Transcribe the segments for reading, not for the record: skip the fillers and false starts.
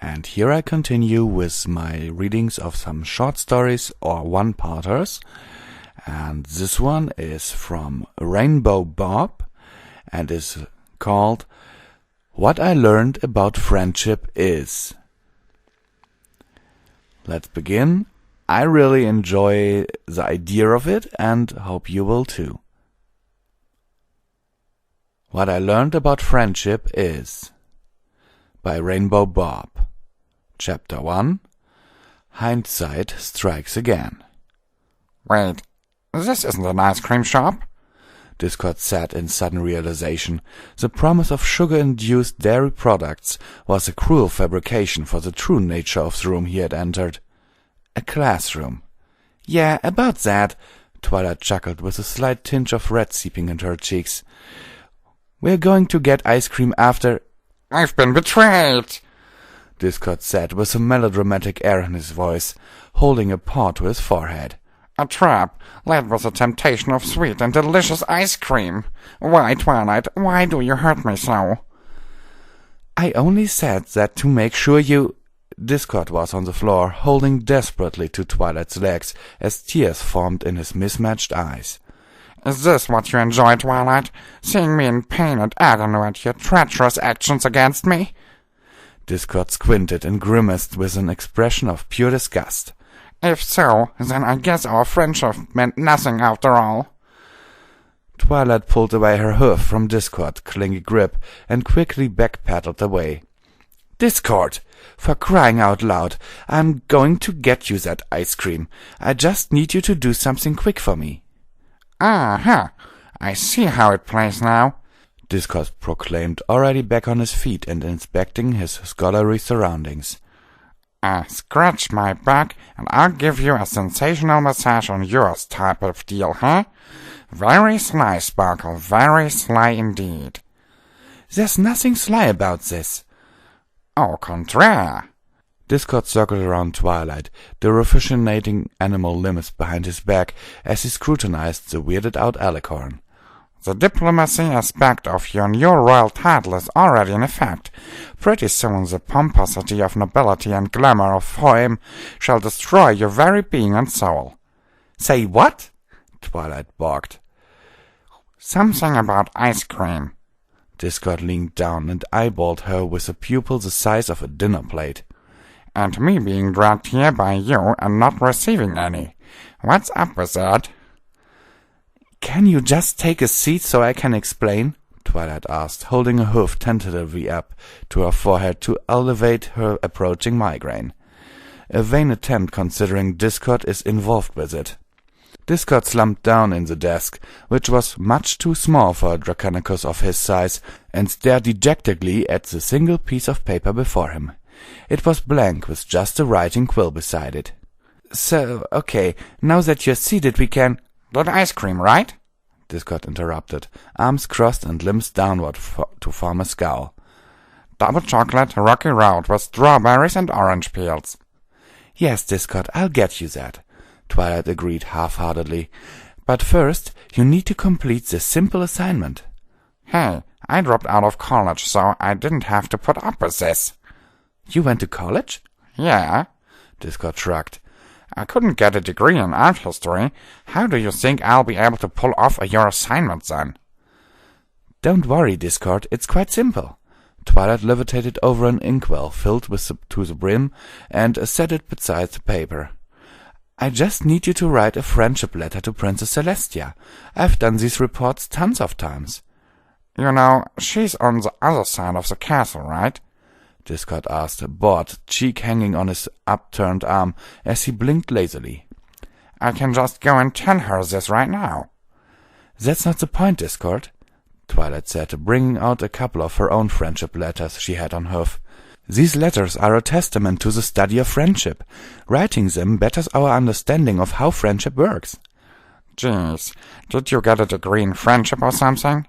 And here I continue with my readings of some short stories or one-parters. And this one is from RainbowBob and is called What I Learned About Friendship Is. Let's begin. I really enjoy the idea of it and hope you will too. What I Learned About Friendship Is by RainbowBob. Chapter 1. Hindsight Strikes Again. Wait, this isn't an ice cream shop? Discord said in sudden realization. The promise of sugar-induced dairy products was a cruel fabrication for the true nature of the room he had entered. A classroom. Yeah, about that, Twilight chuckled with a slight tinge of red seeping into her cheeks. We're going to get ice cream after— I've been betrayed, Discord said with a melodramatic air in his voice, holding a paw to his forehead. A trap, led with the temptation of sweet and delicious ice cream. Why, Twilight, why do you hurt me so? I only said that to make sure you— Discord was on the floor, holding desperately to Twilight's legs as tears formed in his mismatched eyes. Is this what you enjoy, Twilight? Seeing me in pain and agony at your treacherous actions against me? Discord squinted and grimaced with an expression of pure disgust. If so, then I guess our friendship meant nothing after all. Twilight pulled away her hoof from Discord's clingy grip and quickly backpedaled away. Discord! For crying out loud, I'm going to get you that ice cream. I just need you to do something quick for me. Ah-ha! I see how it plays now, Discord proclaimed, already back on his feet and inspecting his scholarly surroundings. Scratch my back, and I'll give you a sensational massage on yours type of deal, huh? Very sly, Sparkle, very sly indeed. There's nothing sly about this. Au contraire. Discord circled around Twilight, the refusionating animal limbs behind his back as he scrutinized the weirded-out alicorn. The diplomacy aspect of your new royal title is already in effect. Pretty soon the pomposity of nobility and glamour of Hoym shall destroy your very being and soul. Say what? Twilight barked. Something about ice cream. Discord leaned down and eyeballed her with a pupil the size of a dinner plate. And me being dragged here by you and not receiving any. What's up with that? Can you just take a seat so I can explain? Twilight asked, holding a hoof tentatively up to her forehead to elevate her approaching migraine. A vain attempt considering Discord is involved with it. Discord slumped down in the desk, which was much too small for a Draconicus of his size, and stared dejectedly at the single piece of paper before him. It was blank with just a writing quill beside it. So, okay, now that you're seated we can— Good ice cream, right? Discord interrupted, arms crossed and limbs downward to form a scowl. Double chocolate, rocky road with strawberries and orange peels. Yes, Discord, I'll get you that, Twilight agreed half-heartedly. But first, you need to complete this simple assignment. Hey, I dropped out of college, so I didn't have to put up with this. You went to college? Yeah, Discord shrugged. I couldn't get a degree in art history. How do you think I'll be able to pull off your assignment then? Don't worry, Discord, it's quite simple. Twilight levitated over an inkwell filled to the brim and set it beside the paper. I just need you to write a friendship letter to Princess Celestia. I've done these reports tons of times. You know, she's on the other side of the castle, right? Discord asked, bored cheek hanging on his upturned arm as he blinked lazily. I can just go and tell her this right now. That's not the point, Discord, Twilight said, bringing out a couple of her own friendship letters she had on hoof. These letters are a testament to the study of friendship. Writing them betters our understanding of how friendship works. Jeez, did you get a degree in friendship or something?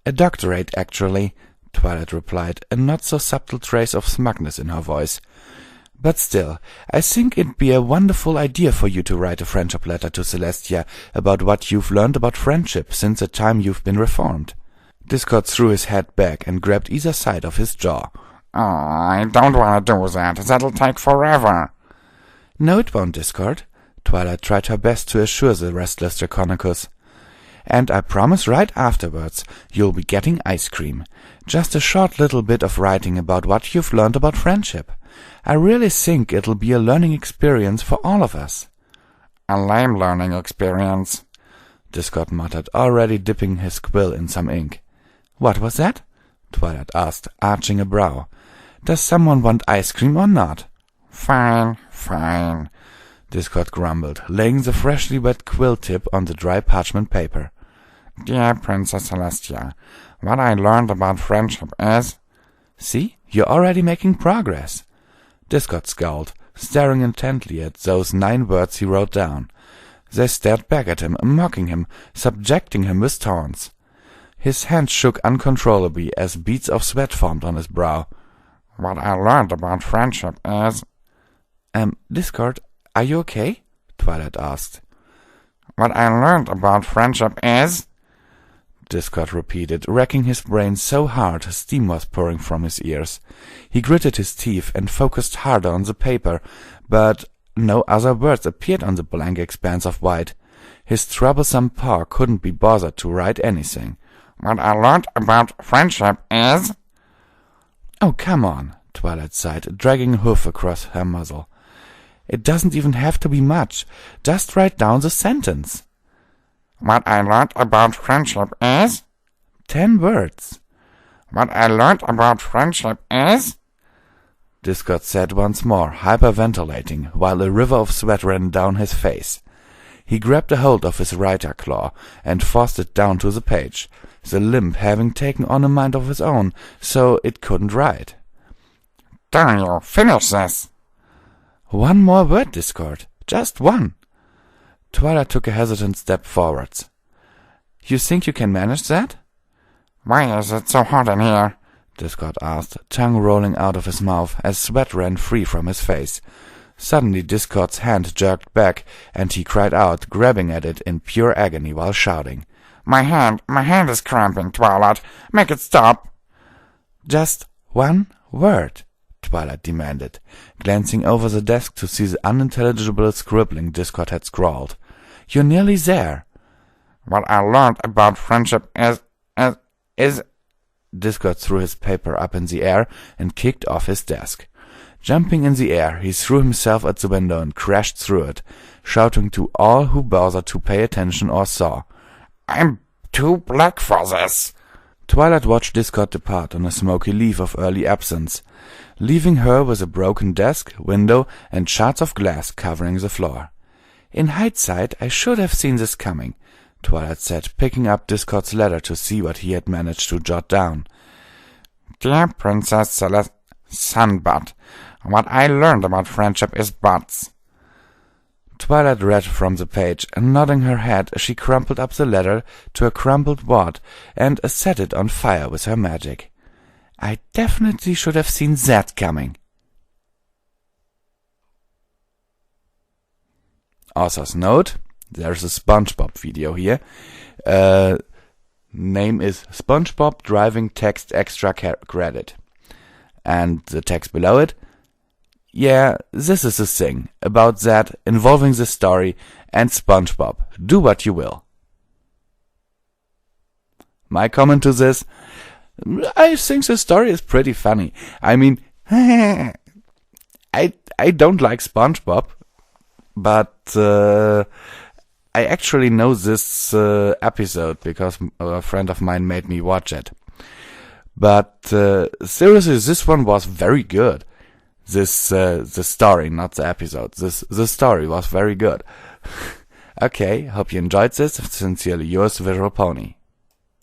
A doctorate, actually, Twilight replied, a not-so-subtle trace of smugness in her voice. But still, I think it'd be a wonderful idea for you to write a friendship letter to Celestia about what you've learned about friendship since the time you've been reformed. Discord threw his head back and grabbed either side of his jaw. Oh, I don't want to do that. That'll take forever. No, it won't, Discord. Twilight tried her best to assure the restless Draconicus. And I promise right afterwards you'll be getting ice cream. Just a short little bit of writing about what you've learned about friendship. I really think it'll be a learning experience for all of us. A lame learning experience, Discord muttered, already dipping his quill in some ink. What was that? Twilight asked, arching a brow. Does someone want ice cream or not? Fine, fine, Discord grumbled, laying the freshly wet quill tip on the dry parchment paper. Dear Princess Celestia, what I learned about friendship is... See, you're already making progress. Discord scowled, staring intently at those 9 words he wrote down. They stared back at him, mocking him, subjecting him with taunts. His hands shook uncontrollably as beads of sweat formed on his brow. What I learned about friendship is... Discord, are you okay? Twilight asked. What I learned about friendship is... Discord repeated, racking his brain so hard steam was pouring from his ears. He gritted his teeth and focused harder on the paper, but no other words appeared on the blank expanse of white. His troublesome paw couldn't be bothered to write anything. What I learned about friendship is... Oh, come on, Twilight sighed, dragging a hoof across her muzzle. It doesn't even have to be much. Just write down the sentence. What I learned about friendship is... 10 words. What I learned about friendship is... Discord said once more, hyperventilating, while a river of sweat ran down his face. He grabbed a hold of his writer claw and forced it down to the page, the limp having taken on a mind of its own, so it couldn't write. Damn you, finish this! One more word, Discord. Just one. Twilight took a hesitant step forwards. You think you can manage that? Why is it so hot in here? Discord asked, tongue rolling out of his mouth as sweat ran free from his face. Suddenly Discord's hand jerked back, and he cried out, grabbing at it in pure agony while shouting. My hand is cramping, Twilight. Make it stop. Just one word, Twilight demanded, glancing over the desk to see the unintelligible scribbling Discord had scrawled. You're nearly there. What I learned about friendship is... Discord threw his paper up in the air and kicked off his desk. Jumping in the air, he threw himself at the window and crashed through it, shouting to all who bothered to pay attention or saw. I'm too black for this. Twilight watched Discord depart on a smoky leave of early absence, leaving her with a broken desk, window, and shards of glass covering the floor. In hindsight, I should have seen this coming, Twilight said, picking up Discord's letter to see what he had managed to jot down. Dear Princess Celeste, Sunbutt, what I learned about friendship is butts. Twilight read from the page, and nodding her head, she crumpled up the letter to a crumpled wad and set it on fire with her magic. I definitely should have seen that coming. Author's note. There's a SpongeBob video here. Name is SpongeBob Driving Text Extra Credit. And the text below it. Yeah, this is a thing about that involving the story and SpongeBob. Do what you will. My comment to this. I think the story is pretty funny. I mean, I don't like SpongeBob, but I actually know this episode because a friend of mine made me watch it. But seriously, this one was very good. The story, not the episode. The story was very good. Okay, hope you enjoyed this. Sincerely yours, Visual Pony.